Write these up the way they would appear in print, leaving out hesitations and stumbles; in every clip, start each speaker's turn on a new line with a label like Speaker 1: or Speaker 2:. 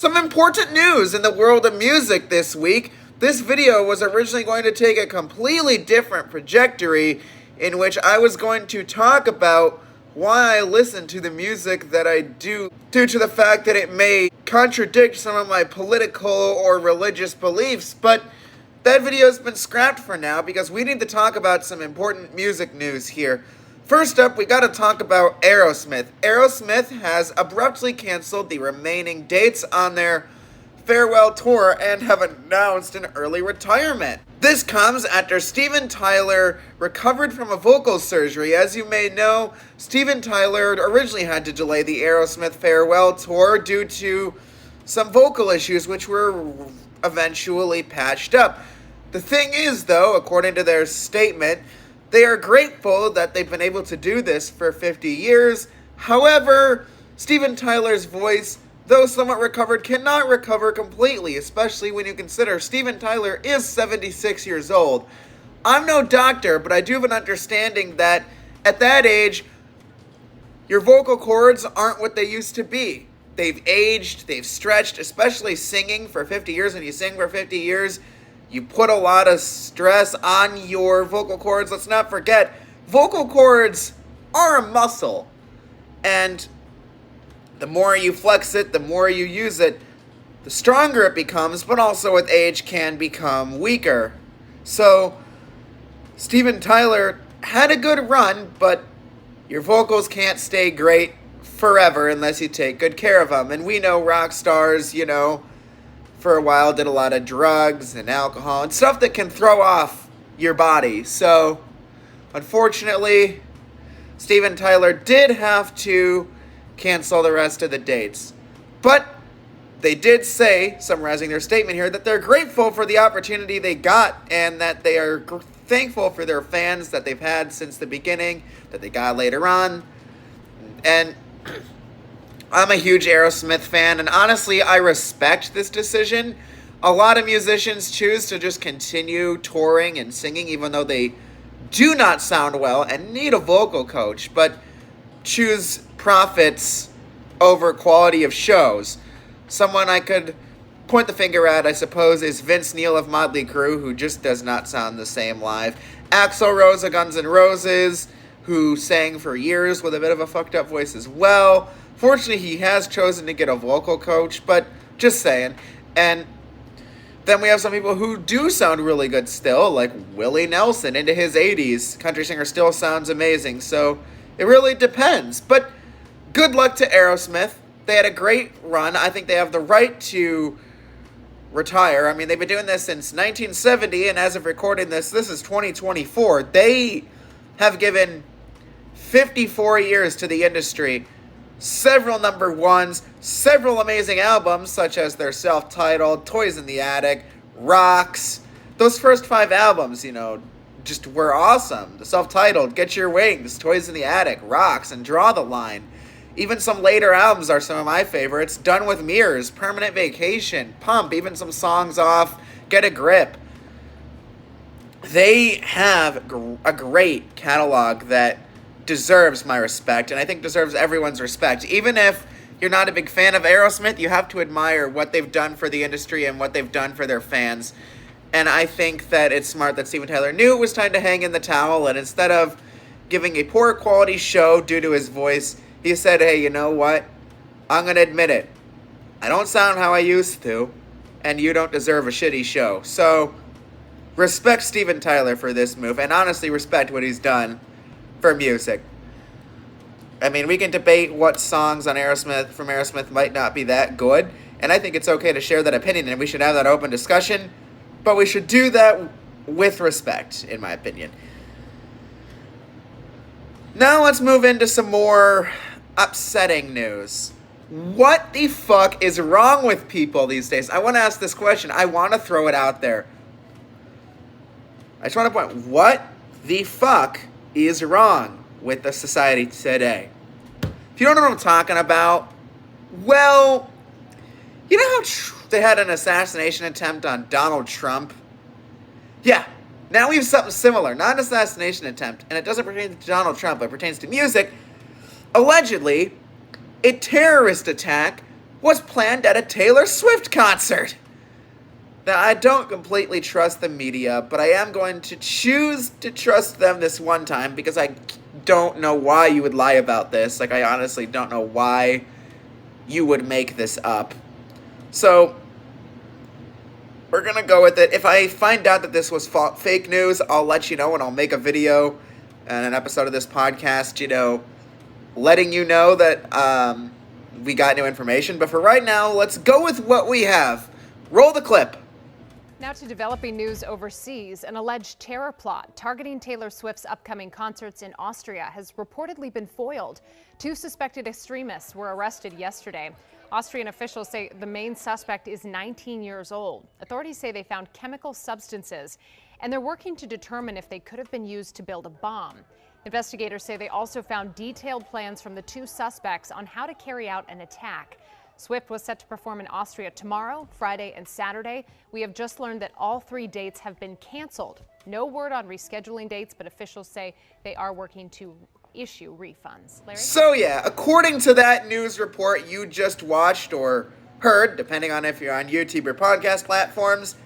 Speaker 1: Some important news in the world of music this week. This video was originally going to take a completely different trajectory in which I was going to talk about why I listen to the music that I do due to the fact that it may contradict some of my political or religious beliefs, but that video has been scrapped for now because we need to talk about some important music news here. First up, we gotta talk about Aerosmith. Aerosmith has abruptly canceled the remaining dates on their farewell tour and have announced an early retirement. This comes after Steven Tyler recovered from a vocal surgery. As you may know, Steven Tyler originally had to delay the Aerosmith farewell tour due to some vocal issues which were eventually patched up. The thing is, though, according to their statement, they are grateful that they've been able to do this for 50 years. However, Steven Tyler's voice, though somewhat recovered, cannot recover completely, especially when you consider Steven Tyler is 76 years old. I'm no doctor, but I do have an understanding that at that age, your vocal cords aren't what they used to be. They've aged, they've stretched, especially singing for 50 years. When you sing for 50 years, you put a lot of stress on your vocal cords. Let's not forget, vocal cords are a muscle. And the more you flex it, the more you use it, the stronger it becomes, but also with age can become weaker. So, Steven Tyler had a good run, but your vocals can't stay great forever unless you take good care of them. And we know rock stars, for a while did a lot of drugs and alcohol and stuff that can throw off your body. So, unfortunately, Steven Tyler did have to cancel the rest of the dates. But they did say, summarizing their statement here, that they're grateful for the opportunity they got and that they are thankful for their fans that they've had since the beginning, that they got later on. And I'm a huge Aerosmith fan, and honestly, I respect this decision. A lot of musicians choose to just continue touring and singing, even though they do not sound well and need a vocal coach, but choose profits over quality of shows. Someone I could point the finger at, I suppose, is Vince Neil of Motley Crue, who just does not sound the same live. Axl Rose of Guns N' Roses, who sang for years with a bit of a fucked up voice as well. Fortunately, he has chosen to get a vocal coach, but just saying. And then we have some people who do sound really good still, like Willie Nelson into his 80s. Country singer still sounds amazing, so it really depends. But good luck to Aerosmith. They had a great run. I think they have the right to retire. I mean, they've been doing this since 1970, and as of recording this is 2024. They have given 54 years to the industry, several number ones, several amazing albums, such as their self-titled, Toys in the Attic, Rocks. Those first 5 albums, just were awesome. The self-titled, Get Your Wings, Toys in the Attic, Rocks, and Draw the Line. Even some later albums are some of my favorites. Done with Mirrors, Permanent Vacation, Pump, even some songs off Get a Grip. They have a great catalog that deserves my respect, and I think deserves everyone's respect. Even if you're not a big fan of Aerosmith, you have to admire what they've done for the industry and what they've done for their fans. And I think that it's smart that Steven Tyler knew it was time to hang in the towel, and instead of giving a poor quality show due to his voice, he said, hey, you know what? I'm going to admit it. I don't sound how I used to, and you don't deserve a shitty show. So, respect Steven Tyler for this move, and honestly respect what he's done for music. I mean, we can debate what songs from Aerosmith might not be that good, and I think it's okay to share that opinion, and we should have that open discussion, but we should do that with respect, in my opinion. Now let's move into some more upsetting news. What the fuck is wrong with people these days? I want to ask this question. I want to throw it out there. I just want to point, what the fuck is wrong with the society today? If you don't know what I'm talking about, well, you know how they had an assassination attempt on Donald Trump? Yeah, now we have something similar. Not an assassination attempt, and it doesn't pertain to Donald Trump, it pertains to music. Allegedly, a terrorist attack was planned at a Taylor Swift concert. Now, I don't completely trust the media, but I am going to choose to trust them this one time because I don't know why you would lie about this. Like, I honestly don't know why you would make this up. So, we're going to go with it. If I find out that this was fake news, I'll let you know, and I'll make a video and an episode of this podcast, letting you know that we got new information. But for right now, let's go with what we have. Roll the clip.
Speaker 2: Now to developing news overseas. An alleged terror plot targeting Taylor Swift's upcoming concerts in Austria has reportedly been foiled. 2 suspected extremists were arrested yesterday. Austrian officials say the main suspect is 19 years old. Authorities say they found chemical substances, and they're working to determine if they could have been used to build a bomb. Investigators say they also found detailed plans from the 2 suspects on how to carry out an attack. Swift was set to perform in Austria tomorrow, Friday, and Saturday. We have just learned that all 3 dates have been canceled. No word on rescheduling dates, but officials say they are working to issue refunds. Larry?
Speaker 1: So yeah, according to that news report you just watched or heard, depending on if you're on YouTube or podcast platforms,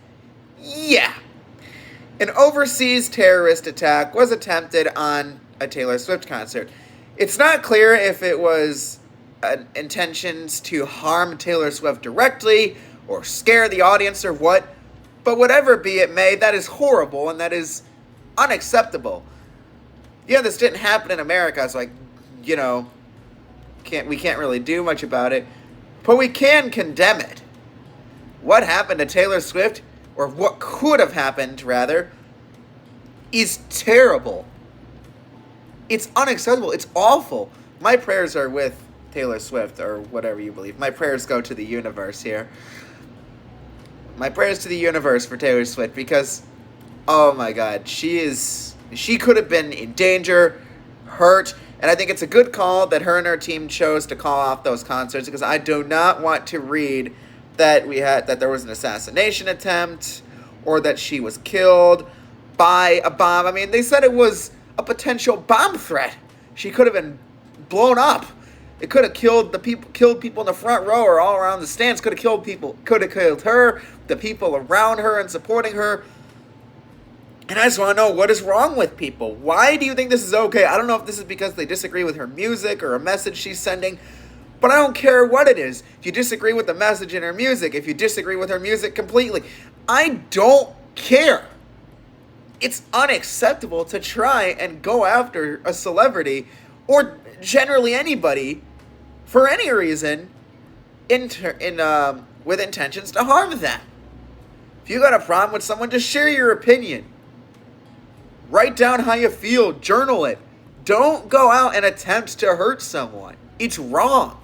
Speaker 1: yeah, an overseas terrorist attack was attempted on a Taylor Swift concert. It's not clear if it was intentions to harm Taylor Swift directly or scare the audience or what, but whatever be it may, that is horrible and that is unacceptable. Yeah, this didn't happen in America, so we can't really do much about it, but we can condemn it. What happened to Taylor Swift, or what could have happened rather, is terrible. It's unacceptable. It's awful. My prayers are with Taylor Swift, or whatever you believe. My prayers go to the universe here. My prayers to the universe for Taylor Swift, because, oh my God, she could have been in danger, hurt, and I think it's a good call that her and her team chose to call off those concerts, because I do not want to read that there was an assassination attempt, or that she was killed by a bomb. I mean, they said it was a potential bomb threat. She could have been blown up. It could have killed people in the front row or all around the stands. Could have killed people. Could have killed her, the people around her and supporting her. And I just want to know, what is wrong with people? Why do you think this is okay? I don't know if this is because they disagree with her music or a message she's sending, but I don't care what it is. If you disagree with the message in her music, if you disagree with her music completely, I don't care. It's unacceptable to try and go after a celebrity or generally anybody for any reason with intentions to harm them. If you got a problem with someone, just share your opinion. Write down how you feel. Journal it. Don't go out and attempt to hurt someone. It's wrong.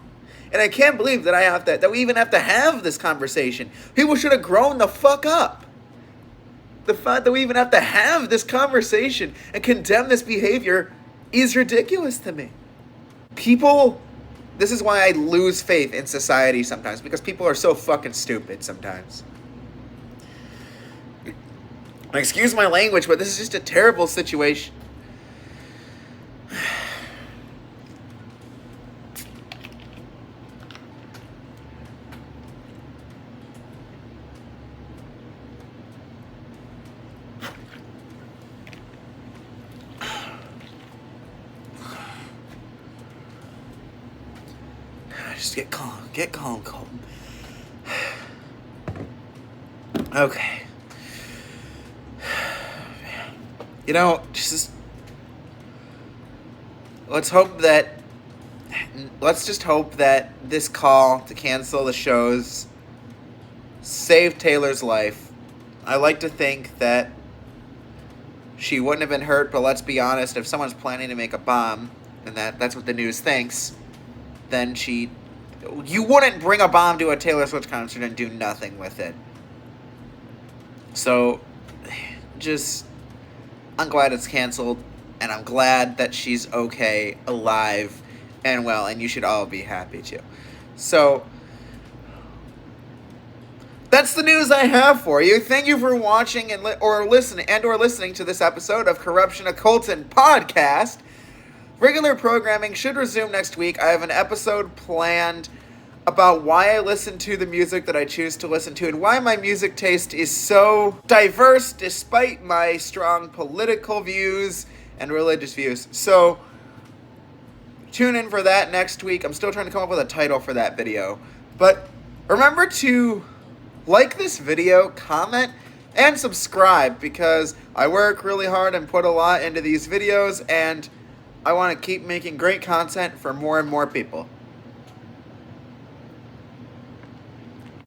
Speaker 1: And I can't believe that we even have to have this conversation. People should have grown the fuck up. The fact that we even have to have this conversation and condemn this behavior is ridiculous to me. This is why I lose faith in society sometimes, because people are so fucking stupid sometimes. Excuse my language, but this is just a terrible situation. Just get calm, Colton. Okay. Let's just hope that this call to cancel the shows saved Taylor's life. I like to think that she wouldn't have been hurt, but let's be honest, if someone's planning to make a bomb, and that's what the news thinks, then you wouldn't bring a bomb to a Taylor Swift concert and do nothing with it. So, I'm glad it's canceled, and I'm glad that she's okay, alive, and well, and you should all be happy too. So, that's the news I have for you. Thank you for watching or listening to this episode of Corruption Occultant Podcast. Regular programming should resume next week. I have an episode planned about why I listen to the music that I choose to listen to and why my music taste is so diverse despite my strong political views and religious views. So tune in for that next week. I'm still trying to come up with a title for that video. But remember to like this video, comment, and subscribe because I work really hard and put a lot into these videos and I want to keep making great content for more and more people.